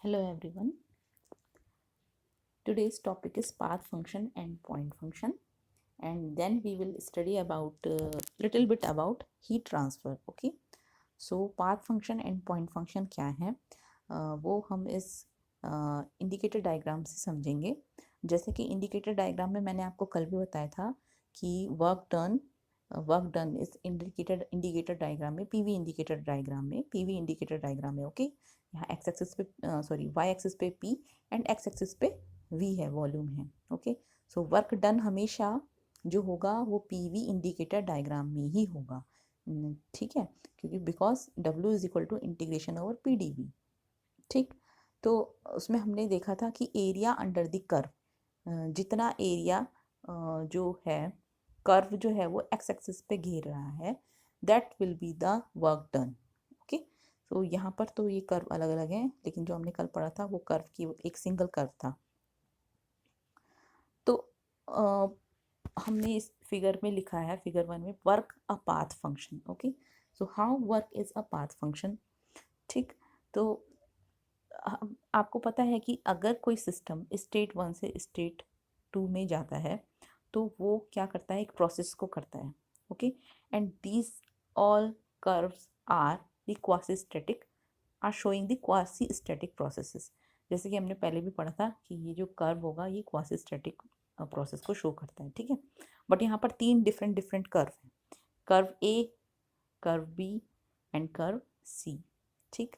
Hello everyone. Today's topic is path function and point function, and then we will study about little bit about heat transfer. Okay, so path function and point function क्या है वो हम इस indicator diagram से समझेंगे। जैसे कि indicator diagram में मैंने आपको कल भी बताया था कि वर्क डन इस इंडिकेटर डायग्राम में पीवी इंडिकेटर डायग्राम में ओके। यहाँ एक्स एक्सिस पे सॉरी वाई एक्सिस पे पी एंड एक्स एक्सिस पे वी है, वॉल्यूम है। ओके, सो वर्क डन हमेशा जो होगा वो पीवी इंडिकेटर डायग्राम में ही होगा। ठीक है, क्योंकि because W is equal to integration over P D V. ठीक, तो उसमें हमने देखा था कि एरिया अंडर द कर्व, जितना एरिया जो है कर्व जो है वो एक्स एक्सिस पे घेर रहा है, that will be the work done. Okay, तो यहाँ पर तो ये कर्व अलग अलग हैं, लेकिन जो हमने कल पढ़ा था वो कर्व की एक सिंगल कर्व था। तो हमने इस फिगर में लिखा है, फिगर 1 में, work a path function. Okay, so how work is a path function. ठीक, तो आपको पता है कि अगर कोई सिस्टम स्टेट 1 से स्टेट 2 में जाता है तो वो क्या करता है, एक प्रोसेस को करता है। Okay, and these all curves are the quasi static are showing the quasi static processes. जैसे कि हमने पहले भी पढ़ा था कि ये जो कर्व होगा ये क्वासी स्टैटिक प्रोसेस को शो करता है। ठीक है, बट यहाँ पर तीन डिफरेंट कर्व हैं, curve A, curve B and curve C. ठीक,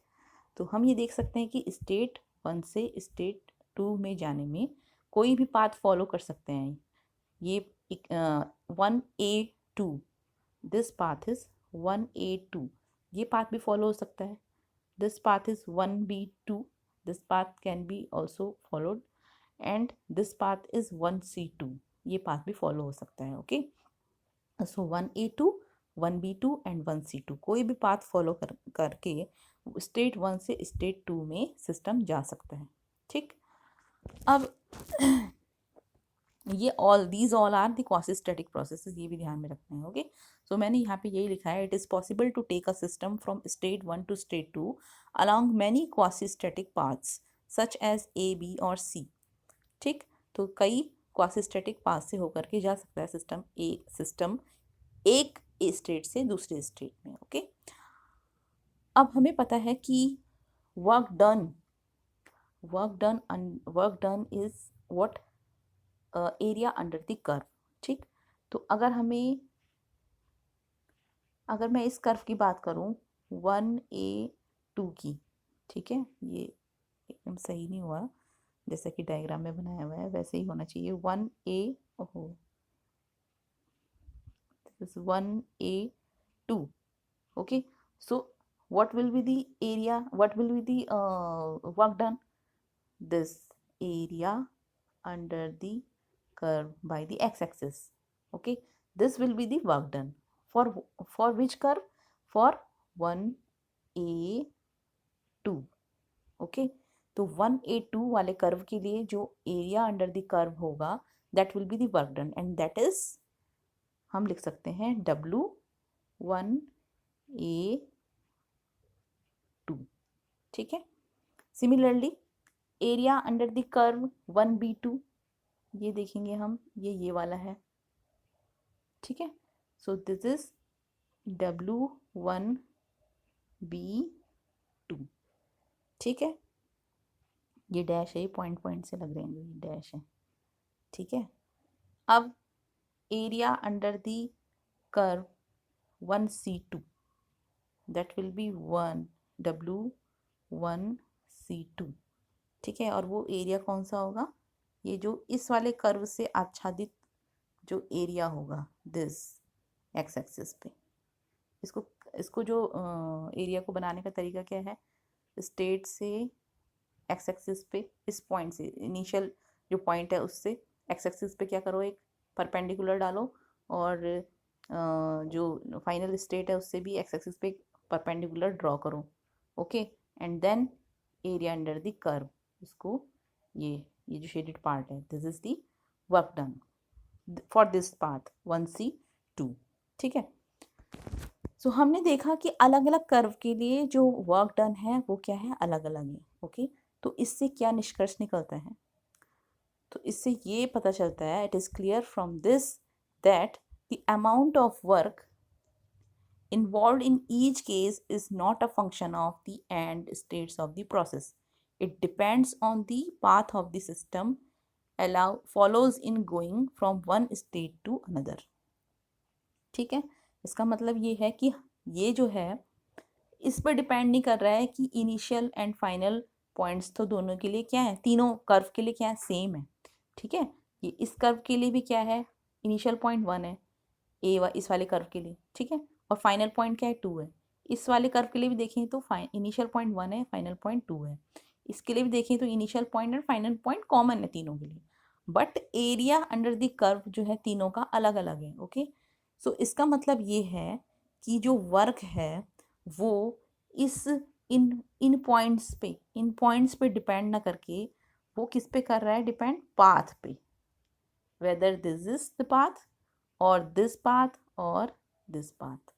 तो हम ये देख सकते हैं कि स्टेट 1 से स्टेट 2 में जाने में कोई भी पाथ फॉलो कर सकते हैं। ये 1A2, this path is 1A2, ये पाथ भी फॉलो हो सकता है। This path is 1B2, this path can be also followed, and this path is 1C2, ये पाथ भी फॉलो हो सकता है। Okay, so 1A2, 1B2 and 1C2 कोई भी पाथ फॉलो करके स्टेट 1 से स्टेट 2 में सिस्टम जा सकता है। ठीक, अब ये these all are the quasi static processes, ये भी ध्यान में रखना है। ओके, सो मैंने यहाँ पे यही लिखा है, it is possible to take a system from state 1 to state 2 along many quasi static paths such as A, B और सी। ठीक, तो कई क्वासी स्टैटिक पाथ से होकर के जा सकता है सिस्टम एक स्टेट से दूसरे स्टेट में। ओके, अब हमें पता है कि work done is what, area under the curve. ठीक, तो अगर मैं इस कर्व की बात करूं 1A2 की, ठीक है, ये एकदम सही नहीं हुआ, जैसा कि डायग्राम में बनाया हुआ है वैसे ही होना चाहिए। 1A2। okay, so what will be the area, what will be the work done, this area under the curve by the x-axis. Okay, this will be the work done for which curve, for 1A2। okay, तो 1A2 वाले curve के लिए जो area under the curve होगा that will be the work done, and that is, हम लिख सकते हैं W1A2। ठीक है, similarly area under the curve 1B2, ये देखेंगे हम, ये वाला है। ठीक है, सो दिस इज W1B2। ठीक है, ये डैश है, ये पॉइंट से लग रहे हैं, ये डैश है। ठीक है, अब area under the curve 1C2, that will be W1C2। ठीक है, और वो एरिया कौन सा होगा, ये जो इस वाले कर्व से आच्छादित जो एरिया होगा, दिस एक्स एक्सिस पे। इसको जो एरिया को बनाने का तरीका क्या है, स्टेट से एक्स एक्सिस पे, इस पॉइंट से, इनिशियल जो पॉइंट है उससे एक्स एक्सिस पे क्या करो, एक परपेंडिकुलर डालो, और जो फाइनल स्टेट है उससे भी एक्स एक्सिस पे परपेंडिकुलर ड्रॉ करो। Okay, and then area under the curve, इसको ये जो शेडेड पार्ट है, this is the work done for this path 1C2। ठीक है, सो हमने देखा कि अलग अलग कर्व के लिए जो वर्क डन है वो क्या है, अलग अलग है। ओके, तो इससे क्या निष्कर्ष निकलता है? तो इससे ये पता चलता है, it is clear from this that the amount of work involved in each case is not a function of the end states of the process. It depends on the path of the system follows in going from one state to another. ठीक है, इसका मतलब ये है कि ये जो है इस पर डिपेंड नहीं कर रहा है कि इनिशियल एंड फाइनल पॉइंट्स तो दोनों के लिए क्या है, तीनों कर्व के लिए क्या है, सेम है। ठीक है, ये इस कर्व के लिए भी क्या है, इनिशियल पॉइंट 1 है इस वाले कर्व के लिए। ठीक है, और फाइनल पॉइंट क्या है, 2 है। इस वाले कर्व के लिए भी देखें तो इनिशियल पॉइंट 1 है, फाइनल पॉइंट 2 है। इसके लिए भी देखें तो इनिशियल पॉइंट और फाइनल पॉइंट कॉमन है तीनों के लिए, but area under the curve जो है तीनों का अलग अलग है। ओके, सो इसका मतलब ये है कि जो वर्क है वो इस इन पॉइंट्स पे डिपेंड ना करके वो किस पे कर रहा है, डिपेंड पाथ पे, whether this is the path और दिस पाथ और दिस पाथ।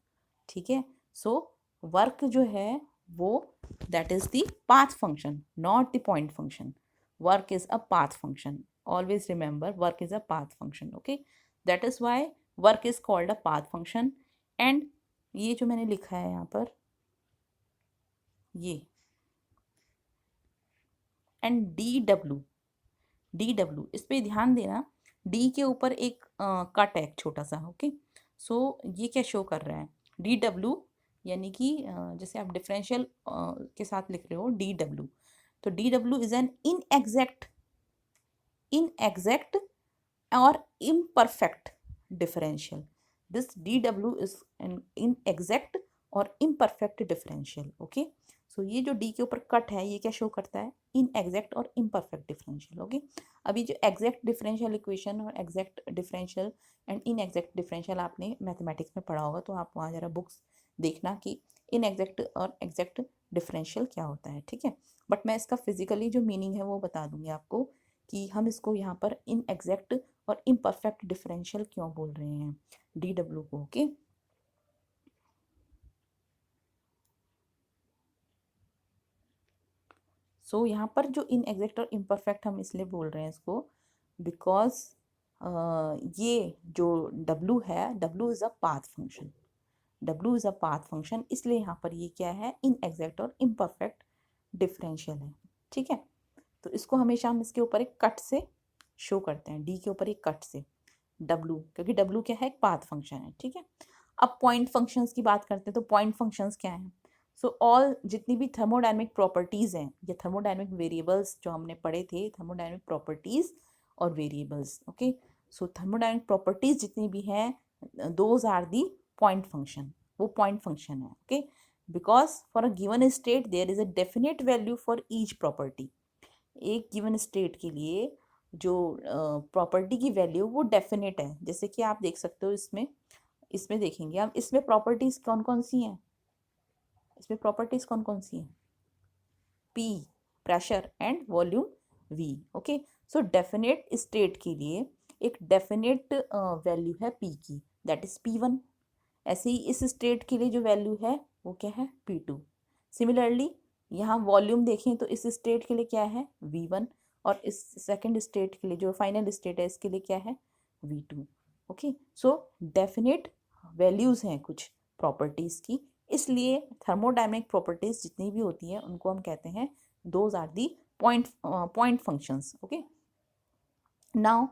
ठीक है, सो वर्क जो है वो that is the path function, not the point function. Work is a path function, always remember work is a path function. Okay, that is why work is called a path function. And ये जो मैंने लिखा है यहाँ पर ये and D W इस पे ध्यान देना, डी के ऊपर एक कट है एक छोटा सा। ओके, सो ये क्या शो कर रहा है, डी डब्ल्यू, यानी कि जैसे आप डिफरेंशियल के साथ लिख रहे हो डी डब्ल्यू, तो डी डब्ल्यू इज एन इनएग्जैक्ट और imperfect differential. This dw is an inexact और imperfect differential. ओके, सो ये जो d के ऊपर कट है ये क्या शो करता है, इनएग्जैक्ट और imperfect differential. ओके, अभी जो एग्जैक्ट डिफरेंशियल इक्वेशन और एग्जैक्ट डिफरेंशियल एंड इनएग्जैक्ट डिफरेंशियल आपने मैथमेटिक्स में पढ़ा होगा, तो आप वहाँ जरा बुक्स देखना कि इनएग्जैक्ट और एग्जैक्ट डिफरेंशियल क्या होता है। ठीक है, बट मैं इसका फिजिकली जो मीनिंग है वो बता दूंगी आपको कि हम इसको यहाँ पर इनएग्जैक्ट और इम्परफेक्ट डिफरेंशियल क्यों बोल रहे हैं डी डब्ल्यू को। ओके, सो यहाँ पर जो इनएग्जैक्ट और इम्परफेक्ट हम इसलिए बोल रहे हैं इसको बिकॉज ये जो डब्ल्यू है, W is a path function, W is a path function, इसलिए यहाँ पर ये क्या है, इनएग्जैक्ट और इम्परफेक्ट डिफरेंशियल है। ठीक है, तो इसको हमेशा हम इसके ऊपर एक कट से शो करते हैं, डी के ऊपर एक कट से डब्ल्यू, क्योंकि डब्ल्यू क्या है, एक पाथ फंक्शन है। ठीक है, अब पॉइंट फंक्शंस की बात करते हैं, तो पॉइंट फंक्शंस क्या हैं, सो ऑल जितनी भी थर्मोडायनेमिक प्रॉपर्टीज़ हैं या थर्मोडायनेमिक वेरिएबल्स जो हमने पढ़े थे, थर्मोडायनेमिक प्रॉपर्टीज़ और variables. Okay, so thermodynamic properties जितनी भी हैं those are the point function, वो पॉइंट फंक्शन है। Okay, because for a given state there is a definite value for each property, एक गिवन स्टेट के लिए जो प्रॉपर्टी की वैल्यू वो डेफिनेट है। जैसे कि आप देख सकते हो इसमें देखेंगे हम, इसमें प्रॉपर्टीज कौन कौन सी हैं, इसमें प्रॉपर्टीज कौन कौन सी हैं, P pressure and volume we. Okay, so definite state के लिए एक डेफिनेट वैल्यू है पी की, दैट इज P1। ऐसे ही इस स्टेट के लिए जो वैल्यू है वो क्या है, P2। सिमिलरली यहाँ वॉल्यूम देखें तो इस स्टेट के लिए क्या है, V1, और इस सेकंड स्टेट के लिए जो फाइनल स्टेट है इसके लिए क्या है, V2। ओके, सो डेफिनेट वैल्यूज़ हैं कुछ प्रॉपर्टीज़ की, इसलिए थर्मोडायनेमिक प्रॉपर्टीज़ जितनी भी होती हैं उनको हम कहते हैं those are the point functions. Okay, now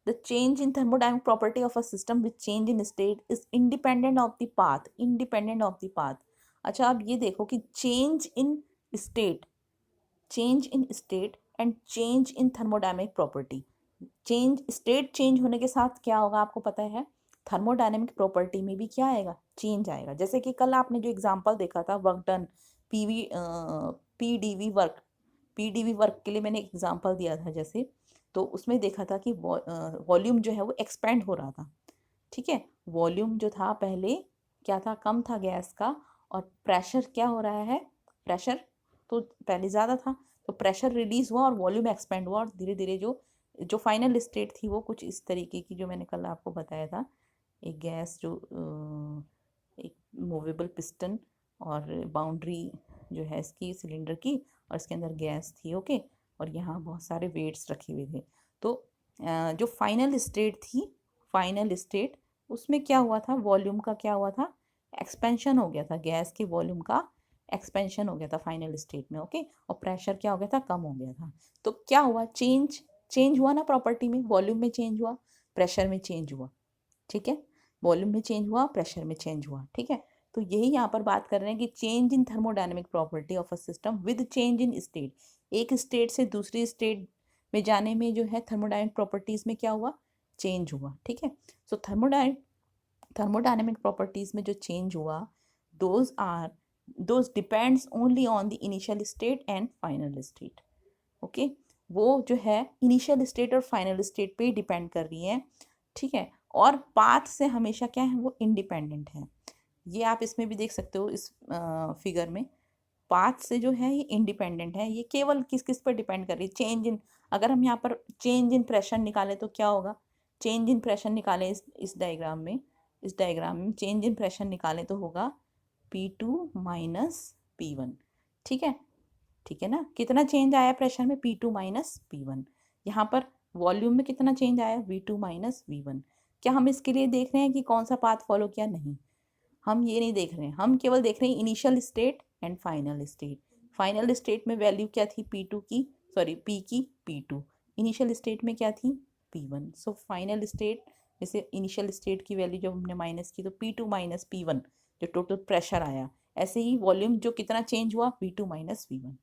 the change in thermodynamic property of a system with change in state is independent of the path, independent of the path। अच्छा, अब ये देखो कि change in state and change in thermodynamic property, state change होने के साथ क्या होगा आपको पता है, थर्मोडायनेमिक प्रॉपर्टी में भी क्या आएगा, चेंज आएगा। जैसे कि कल आपने जो एग्जांपल देखा था वर्क डन, पीडीवी वर्क के लिए मैंने एग्जांपल दिया था, जैसे तो उसमें देखा था कि वॉल्यूम जो है वो एक्सपेंड हो रहा था। ठीक है, वॉल्यूम जो था पहले क्या था, कम था गैस का, और प्रेशर क्या हो रहा है, प्रेशर तो पहले ज़्यादा था, तो प्रेशर रिलीज हुआ और वॉल्यूम एक्सपेंड हुआ, और धीरे धीरे जो फाइनल स्टेट थी वो कुछ इस तरीके की जो मैंने कल आपको बताया था, एक गैस जो एक मूवेबल पिस्टन और बाउंड्री जो है इसकी सिलेंडर की, और इसके अंदर गैस थी, ओके, और यहाँ बहुत सारे वेट्स रखे हुए थे। तो जो फाइनल स्टेट थी, फाइनल स्टेट, उसमें क्या हुआ था, वॉल्यूम का क्या हुआ था, एक्सपेंशन हो गया था, गैस के वॉल्यूम का एक्सपेंशन हो गया था फाइनल स्टेट में, ओके, और प्रेशर क्या हो गया था, कम हो गया था। तो क्या हुआ, चेंज हुआ ना प्रॉपर्टी में, वॉल्यूम में चेंज हुआ, प्रेशर में चेंज हुआ, ठीक है, वॉल्यूम में चेंज हुआ, प्रेशर में चेंज हुआ, ठीक है। तो यही यहाँ पर बात कर रहे हैं कि change in thermodynamic property of a system with change in state, एक स्टेट से दूसरी स्टेट में जाने में जो है थर्मोडायनेमिक प्रॉपर्टीज में क्या हुआ, चेंज हुआ, ठीक है। सो थर्मोडायनेमिक प्रॉपर्टीज में जो चेंज हुआ, those depends only on the initial state and final state, okay, वो जो है इनिशियल स्टेट और फाइनल स्टेट पे ही डिपेंड कर रही है, ठीक है। और पाथ से हमेशा क्या है, वो इंडिपेंडेंट है। ये आप इसमें भी देख सकते हो, इस फिगर में पाथ से जो है ये इंडिपेंडेंट है, ये केवल किस किस पर डिपेंड कर रही है, चेंज इन, अगर हम यहाँ पर चेंज इन प्रेशर निकालें तो क्या होगा, चेंज इन प्रेशर निकालें इस डायग्राम में चेंज इन प्रेशर निकालें तो होगा P2 माइनस P1, ठीक है, ठीक है ना। कितना चेंज आया प्रेशर में, P2 माइनस P1। यहाँ पर वॉल्यूम में कितना चेंज आया, V2 माइनस V1। क्या हम इसके लिए देख रहे हैं कि कौन सा पाथ फॉलो किया, नहीं, हम ये नहीं देख रहे हैं, हम केवल देख रहे हैं initial state and final state. Final state में वैल्यू क्या थी, P2 की, सॉरी P की P2, इनिशियल स्टेट में क्या थी, P1। सो फाइनल स्टेट जैसे इनिशियल स्टेट की वैल्यू जब हमने माइनस की तो P2 माइनस P1 जो टोटल प्रेशर आया, ऐसे ही वॉल्यूम जो कितना चेंज हुआ, V2 माइनस V1,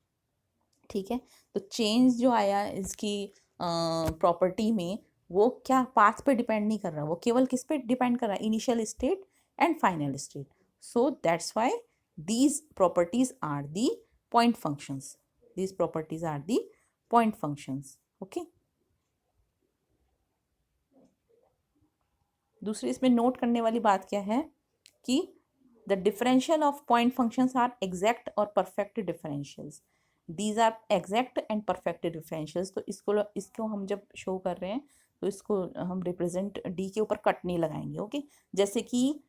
ठीक है। तो चेंज जो आया इसकी प्रॉपर्टी में, वो क्या पाथ पे डिपेंड नहीं कर रहा, वो केवल किस पे डिपेंड कर रहा है, initial state and final state. So that's why these properties are the point functions, these properties are the point functions, okay। दूसरी इसमें नोट करने वाली बात क्या है कि the differential of point functions are exact और perfect differentials, these are exact and perfect differentials. तो इसको हम जब शो कर रहे हैं तो इसको हम रिप्रेजेंट डी के ऊपर कट नहीं लगाएंगे, ओके। जैसे कि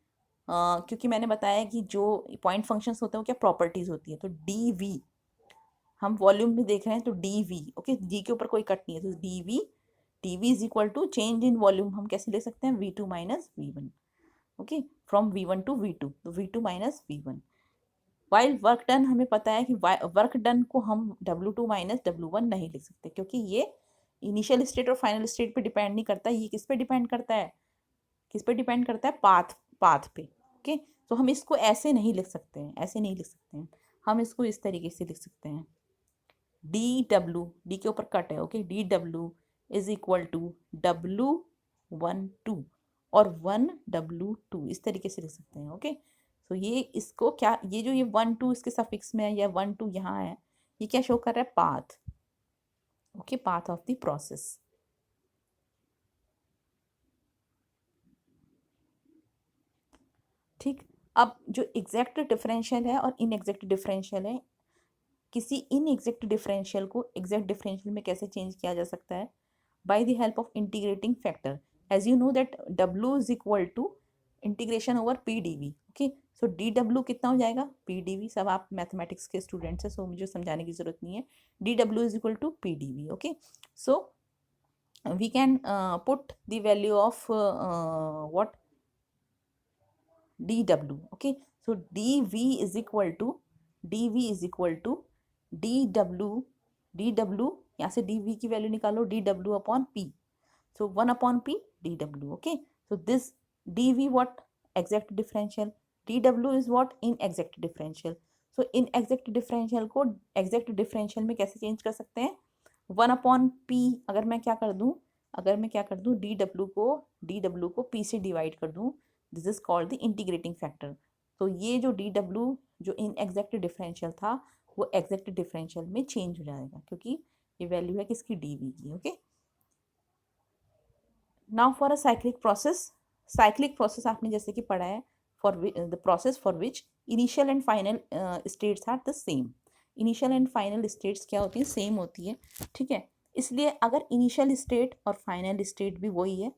क्योंकि मैंने बताया कि जो पॉइंट फंक्शंस होते हैं वो क्या प्रॉपर्टीज होती है, तो डी वी हम वॉल्यूम में देख रहे हैं तो डी वी, ओके, डी के ऊपर कोई कट नहीं है, तो D V is equal to change in volume हम कैसे ले सकते हैं, V2 minus V1, okay, from V1 to V2, तो V2 minus V1। While work done हमें पता है कि वर्क डन को हम W2 माइनस W1 नहीं लिख सकते, क्योंकि ये इनिशियल स्टेट और फाइनल स्टेट पे डिपेंड नहीं करता, ये किस पे डिपेंड करता है, किस पे डिपेंड करता है, पाथ पे, ओके। तो हम इसको ऐसे नहीं लिख सकते हैं, ऐसे नहीं लिख सकते हैं, हम इसको इस तरीके से लिख सकते हैं, डी के ऊपर कट है, okay, DW is equal to W12 और 1W2, इस तरीके से लिख सकते हैं, ओके। तो ये इसको क्या, ये जो ये 1 2 इसके सफिक्स में है या 1 2 यहाँ है, ये क्या शो कर रहा है, path, okay, path of the process. ठीक, अब जो एग्जैक्ट डिफरेंशियल है और इनएग्जैक्ट डिफरेंशियल है, किसी इनएग्जैक्ट डिफरेंशियल को एग्जैक्ट डिफरेंशियल में कैसे चेंज किया जा सकता है, by the help of integrating factor. As you know that W is equal to integration over PdV, okay. So DW कितना हो जाएगा, PdV, सब आप मैथमेटिक्स के स्टूडेंट्स हैं, सो मुझे समझाने की जरूरत नहीं है, DW is equal to PdV, okay. So we can put the value of what, DW, okay। So dV is equal to DW यहाँ से dV की वैल्यू निकालो, DW upon P, so 1 upon P DW, okay। So this dV what, exact differential, DW is what, inexact differential। so inexact differential को exact differential में कैसे change कर सकते हैं, 1 upon P, अगर मैं क्या कर दूं, DW को P से डिवाइड कर दूं, this is called the integrating factor. तो ये जो DW जो इनएग्जैक्ट डिफरेंशियल था वो एग्जैक्ट डिफरेंशियल में चेंज हो जाएगा, क्योंकि ये वैल्यू है किसकी, DV की, ओके। Now for a cyclic process आपने जैसे कि पढ़ा है, for the process for which initial and final states are the same, initial and final states क्या होती है, सेम होती है, ठीक है। इसलिए अगर इनिशियल स्टेट और फाइनल स्टेट भी वही है,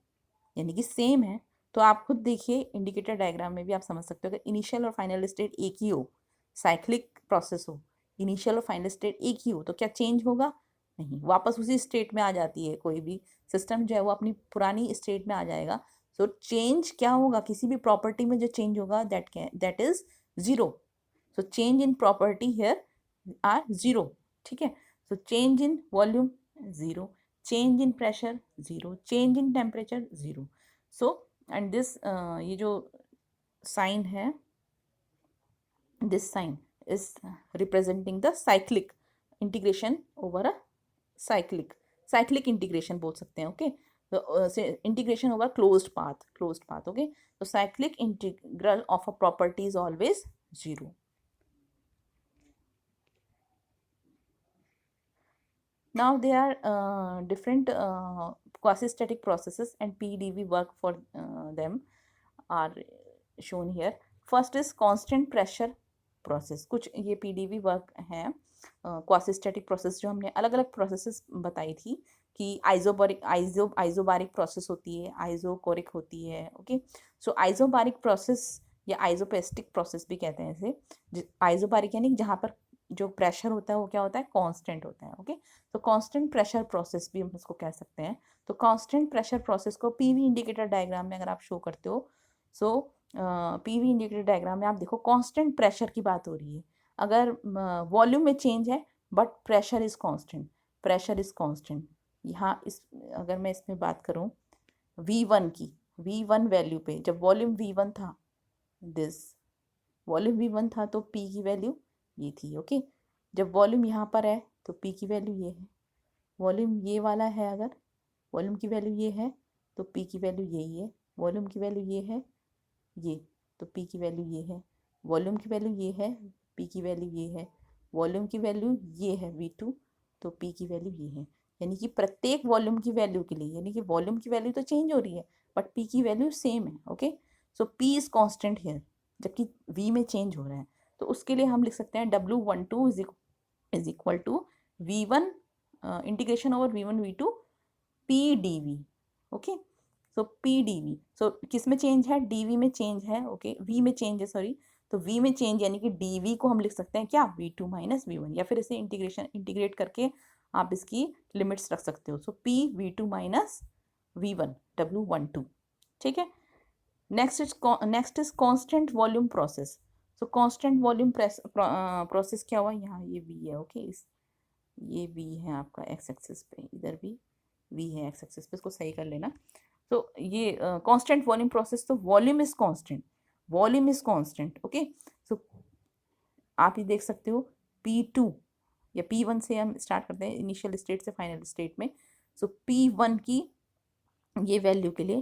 यानी कि सेम है, तो आप खुद देखिए इंडिकेटर डायग्राम में भी आप समझ सकते हो, अगर इनिशियल और फाइनल स्टेट एक ही हो, साइक्लिक प्रोसेस हो, इनिशियल और फाइनल स्टेट एक ही हो तो क्या चेंज होगा? नहीं, वापस उसी स्टेट में आ जाती है, कोई भी सिस्टम जो है वो अपनी पुरानी स्टेट में आ जाएगा। सो चेंज क्या होगा? किसी भी प्रॉपर्टी में जो चेंज होगा that is zero. So change in property here are zero, ठीक है। So change in volume zero, change in pressure zero, change in temperature zero. So and this ये जो साइन है, this sign is representing the cyclic integration over a cyclic integration बोल सकते हैं, okay. so integration over closed path, okay। so cyclic integral of a property is always zero. Now there are different quasi-static processes and PDV work for them are shown here. First is constant pressure process। कुछ ये PDV work है quasi-static process, जो हमने अलग अलग processes बताई थी कि आइजोबारिक प्रोसेस होती है, आइजोकोरिक होती है, ओके। सो आइजोबारिक प्रोसेस या आइजोपेस्टिक प्रोसेस भी कहते हैं इसे। आइजोबारिक यानी जहाँ पर जो प्रेशर होता है वो क्या होता है? कांस्टेंट होता है, ओके। तो कांस्टेंट प्रेशर प्रोसेस भी हम इसको कह सकते हैं। तो कांस्टेंट प्रेशर प्रोसेस को पीवी इंडिकेटर डायग्राम में अगर आप शो करते हो, सो पीवी इंडिकेटर डायग्राम में आप देखो कांस्टेंट प्रेशर की बात हो रही है। अगर वॉल्यूम में चेंज है बट प्रेशर इज कांस्टेंट। यहाँ इस अगर मैं इसमें बात करूँ V1 की, V1 वैल्यू पे जब वॉल्यूम V1 था, दिस वॉल्यूम V1 था तो P की वैल्यू ये थी, ओके। जब वॉल्यूम यहाँ पर है तो P की वैल्यू ये है। वॉल्यूम ये वाला है, अगर वॉल्यूम की वैल्यू ये है तो P की वैल्यू यही है। वॉल्यूम की वैल्यू ये है ये, तो P की वैल्यू ये है। वॉल्यूम की वैल्यू ये है, P की वैल्यू ये है। वॉल्यूम की वैल्यू ये है V2, तो P की वैल्यू ये है। यानी कि प्रत्येक वॉल्यूम की वैल्यू के लिए, यानी कि वॉल्यूम की वैल्यू तो चेंज हो रही है बट P की वैल्यू सेम है, okay. So P is constant here, जबकि V में चेंज हो रहा है। तो उसके लिए हम लिख सकते हैं W12 is equal to V1 integration over V1 V2 PdV, okay. So PdV, so किस में चेंज है? DV में चेंज है, ओके। V में चेंज है, सॉरी। तो V में चेंज यानी कि DV को हम लिख सकते हैं क्या? V2 माइनस V1, या फिर इसे इंटीग्रेट करके आप इसकी लिमिट्स रख सकते हो। सो P V2 minus V1 W12, ठीक है। Next is constant volume process. So constant volume process क्या हुआ? यहाँ ये V है, ओके। ये V है आपका एक्स एक्सिस पे, इधर भी V है एक्स एक्सिस पे, इसको सही कर लेना। तो ये कांस्टेंट वॉल्यूम प्रोसेस, तो वॉल्यूम इज कांस्टेंट, ओके। सो आप ये देख सकते हो P2 या P1 से हम स्टार्ट करते हैं, इनिशियल स्टेट से फाइनल स्टेट में। सो P1 की ये वैल्यू के लिए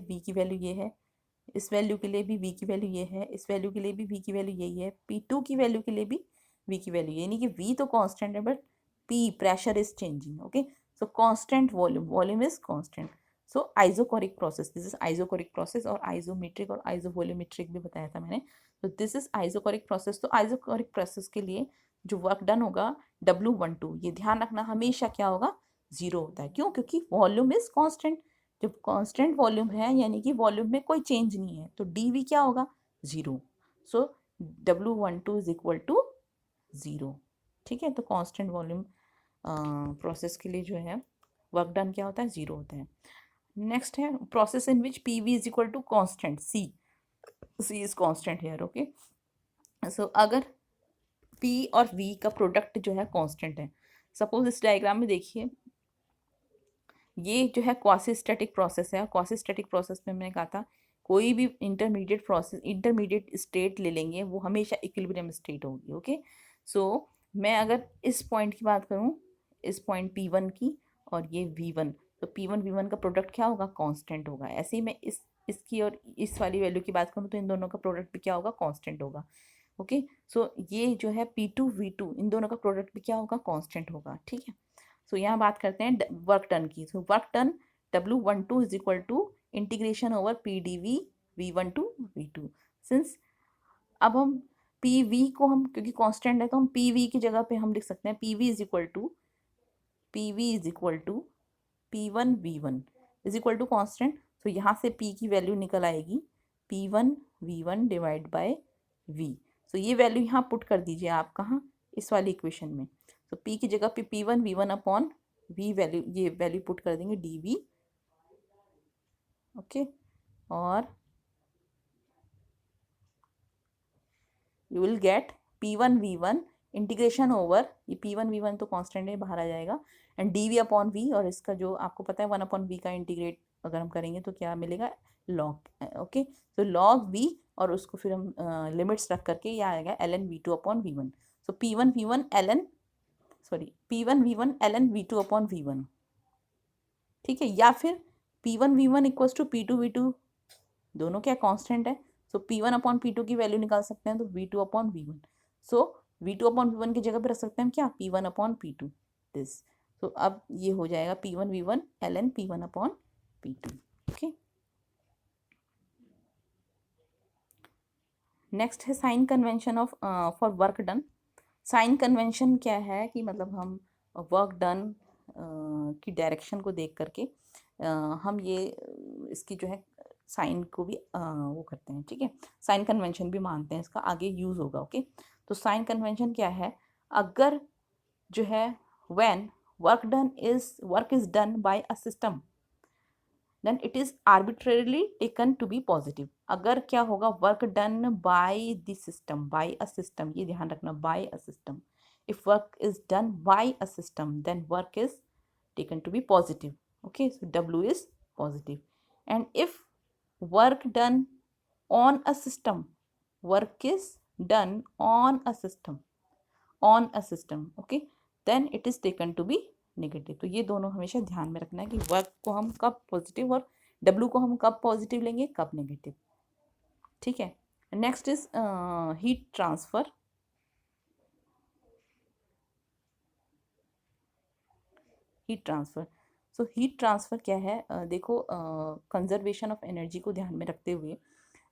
V की वैल्यू ये है, इस वैल्यू के लिए भी V की वैल्यू ये है, इस वैल्यू के लिए भी V की वैल्यू यही है, P2 की वैल्यू के लिए भी V की वैल्यू, यानी कि V तो कांस्टेंट है but P pressure is changing, okay. So constant volume is constant. So isochoric process, this is isochoric process, और आइजोमेट्रिक और आइजोवॉल्यूमेट्रिक भी बताया था मैंने। तो दिस इज आइजोकोरिक प्रोसेस। तो आइजोकोरिक प्रोसेस के लिए जो वर्क डन होगा W12, ये ध्यान रखना हमेशा क्या होगा? जीरो होता है। क्यों? क्योंकि वॉल्यूम इज कांस्टेंट। जब कांस्टेंट वॉल्यूम है यानी कि वॉल्यूम में कोई चेंज नहीं है, तो DV क्या होगा? Zero. So W12 is equal to zero, ठीक है। तो कांस्टेंट वॉल्यूम प्रोसेस के लिए जो है वर्क डन क्या होता है? जीरो होता है। नेक्स्ट है process in which PV is equal to constant C is constant here, okay. So अगर P और V का प्रोडक्ट जो है कांस्टेंट है, सपोज इस डायग्राम में देखिए, ये जो है क्वासिस्टैटिक प्रोसेस है। क्वासिस्टैटिक प्रोसेस में मैंने कहा था कोई भी इंटरमीडिएट स्टेट ले लेंगे वो हमेशा इक्विलिब्रियम स्टेट होगी, ओके। सो मैं अगर इस पॉइंट की बात करूँ, इस पॉइंट P1 की और ये V1, तो P1 V1 का प्रोडक्ट क्या होगा? कांस्टेंट होगा। ऐसे ही मैं इसकी और इस वाली वैल्यू की बात करूँ तो इन दोनों का प्रोडक्ट भी क्या होगा? कांस्टेंट होगा, ओके। सो ये जो है P2 V2, इन दोनों का प्रोडक्ट भी क्या होगा? कांस्टेंट होगा, ठीक है। सो यहाँ बात करते हैं वर्क डन की। So work done W12 is equal to integration over PdV V1 to V2। Since अब हम PV को हम क्योंकि कांस्टेंट है तो हम PV की जगह पे हम लिख सकते हैं PV is equal to P1 V1 is equal to constant. तो यहाँ से P की वैल्यू निकल आएगी P1 V1 divide by V। सो ये वैल्यू यहाँ पुट कर दीजिए आप, कहाँ? इस वाली इक्वेशन में। तो P की जगह पे P1 V1 upon V value, ये वैल्यू पुट कर देंगे dV, ओके। और you will get P1 V1 integration over, ये P1 V1 तो कांस्टेंट है, बाहर आ जाएगा, एंड dV अपॉन V, और इसका जो आपको पता है 1 अपॉन V का इंटीग्रेट अगर हम करेंगे तो क्या मिलेगा, लॉग, ओके। तो लॉग V, और उसको फिर हम लिमिट्स रख करके ये आएगा ln V2 अपॉन V1। सो P1 V1 ln, sorry P1 V1 ln V2 upon V1, ठीक है। या फिर P1 V1 equals to P2 V2, दोनों क्या कांस्टेंट है, सो P1 अपॉन P2 की वैल्यू निकाल सकते हैं, तो V2 अपॉन V1। सो V2 अपॉन V1 की जगह पे रख सकते हैं हम क्या, P1 अपॉन P2 दिस। तो अब ये हो जाएगा P1 V1 ln P1 upon P2, ओके। नेक्स्ट है sign convention of for work done. Sign convention क्या है कि मतलब हम वर्क डन की डायरेक्शन को देख करके हम ये इसकी जो है साइन को भी वो करते हैं, ठीक है। साइन कन्वेंशन भी मानते हैं, इसका आगे यूज होगा, ओके। तो साइन कन्वेंशन क्या है, अगर जो है when work is done by a system then it is arbitrarily taken to be positive. अगर क्या होगा, work done by the system, by a system, ये ध्यान रखना, by a system. If work is done by a system then work is taken to be positive, okay, so W is positive. And if work done on a system, work is done on a system, okay, then it is taken to be negative। तो ये दोनों हमेशा ध्यान में रखना है कि work को हम कब पॉजिटिव और W को हम कब पॉजिटिव लेंगे, कब नेगेटिव, ठीक है। Next is heat transfer. Heat transfer, so heat transfer क्या है, देखो कंजर्वेशन ऑफ एनर्जी को ध्यान में रखते हुए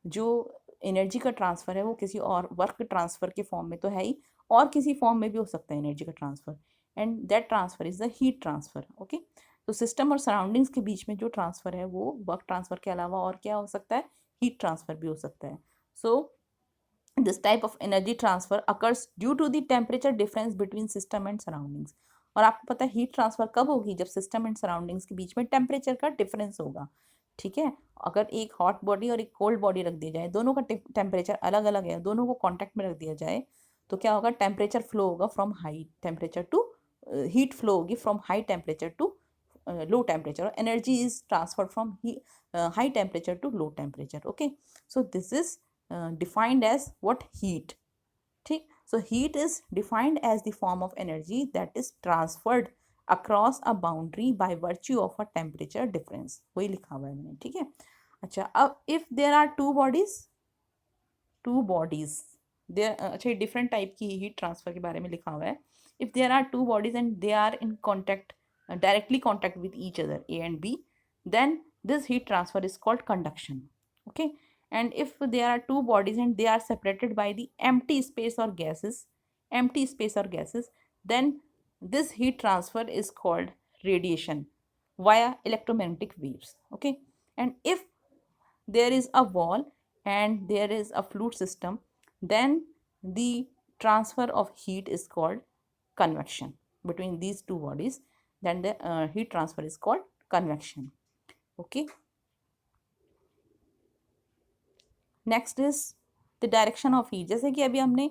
जो एनर्जी का ट्रांसफ़र है वो किसी और वर्क ट्रांसफ़र के फॉर्म में तो है ही, और किसी फॉर्म में भी हो सकता है एनर्जी का transfer, and that transfer is the heat transfer, okay. तो सिस्टम और सराउंडिंग्स के बीच में जो ट्रांसफ़र है वो वर्क ट्रांसफ़र के अलावा और क्या हो सकता है, हीट ट्रांसफ़र भी हो सकता है। So this type of energy transfer occurs due to the temperature difference between system and surroundings. और आपको पता है हीट ट्रांसफर कब होगी, जब सिस्टम एंड सराउंडिंग्स के बीच में टेम्परेचर का डिफरेंस होगा, ठीक है। अगर एक हॉट बॉडी और एक कोल्ड बॉडी रख दी जाए, दोनों का टेम्परेचर अलग अलग है, दोनों को कांटेक्ट में रख दिया जाए, तो क्या होगा, टेम्परेचर फ्लो होगा from high temperature to, heat flow होगी from high temperature to low temperature, और energy is transfer from high temperature to low temperature, okay. So this is defined as what, heat, ठीक। So heat is defined as the form of energy that is transferred across a boundary by virtue of a temperature difference, वही लिखा हुआ है मैंने, ठीक है। अच्छा, अब if there are two bodies there, अच्छा डिफरेंट टाइप की हीट ट्रांसफर के बारे में लिखा हुआ है। If there are two bodies and they are in contact, directly contact with each other A and B, then this heat transfer is called conduction, okay। And if there are two bodies and they are separated by the empty space or gases, then this heat transfer is called radiation via electromagnetic waves, okay। And if there is a wall and there is a fluid system, then the transfer of heat is called convection between these two bodies, then the heat transfer is called convection, okay। Next is the direction of heat. जैसे कि अभी हमने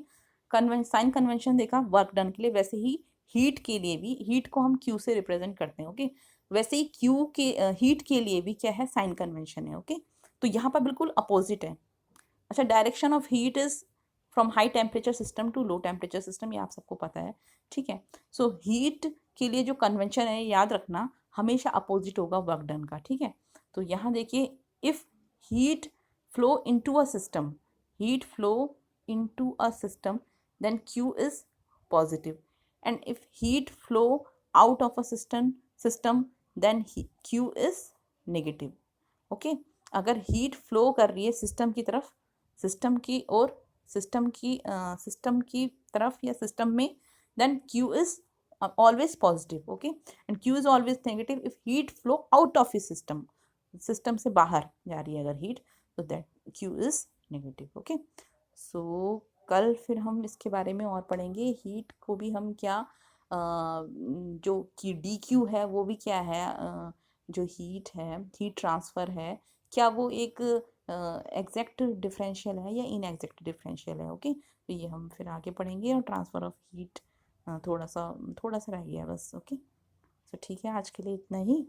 sign convention देखा work done के लिए, वैसे ही heat के लिए भी, हीट को हम क्यू से रिप्रेजेंट करते हैं, ओके। वैसे ही क्यू के हीट के लिए भी क्या है, साइन कन्वेंशन है, ओके। तो यहाँ पर बिल्कुल अपोजिट है। अच्छा, direction of heat is from high temperature system to low temperature system, ये आप सबको पता है, ठीक है। सो हीट के लिए जो कन्वेंशन है, याद रखना, हमेशा अपोजिट होगा वर्क डन का, ठीक है। तो यहाँ देखिए, if heat flow into a system, heat flow into a system, then Q is positive, and if heat flow out of a system then Q is negative, okay। अगर heat flow कर रही है सिस्टम की तरफ, system की और system की तरफ या सिस्टम में, then Q is always positive, okay, and Q is always negative if heat flow out of a system, system से बाहर जा रही है अगर heat, so that Q is negative, okay। So कल फिर हम इसके बारे में और पढ़ेंगे। हीट को भी हम क्या जो कि डी क्यू है वो भी क्या है, जो हीट है, हीट ट्रांसफ़र है, क्या वो एक एग्जैक्ट डिफरेंशियल है या इनएग्जैक्ट डिफरेंशियल है। ओके, तो ये हम फिर आगे पढ़ेंगे। और ट्रांसफ़र ऑफ हीट थोड़ा सा रह गया बस। ओके, तो ठीक है, आज के लिए इतना ही।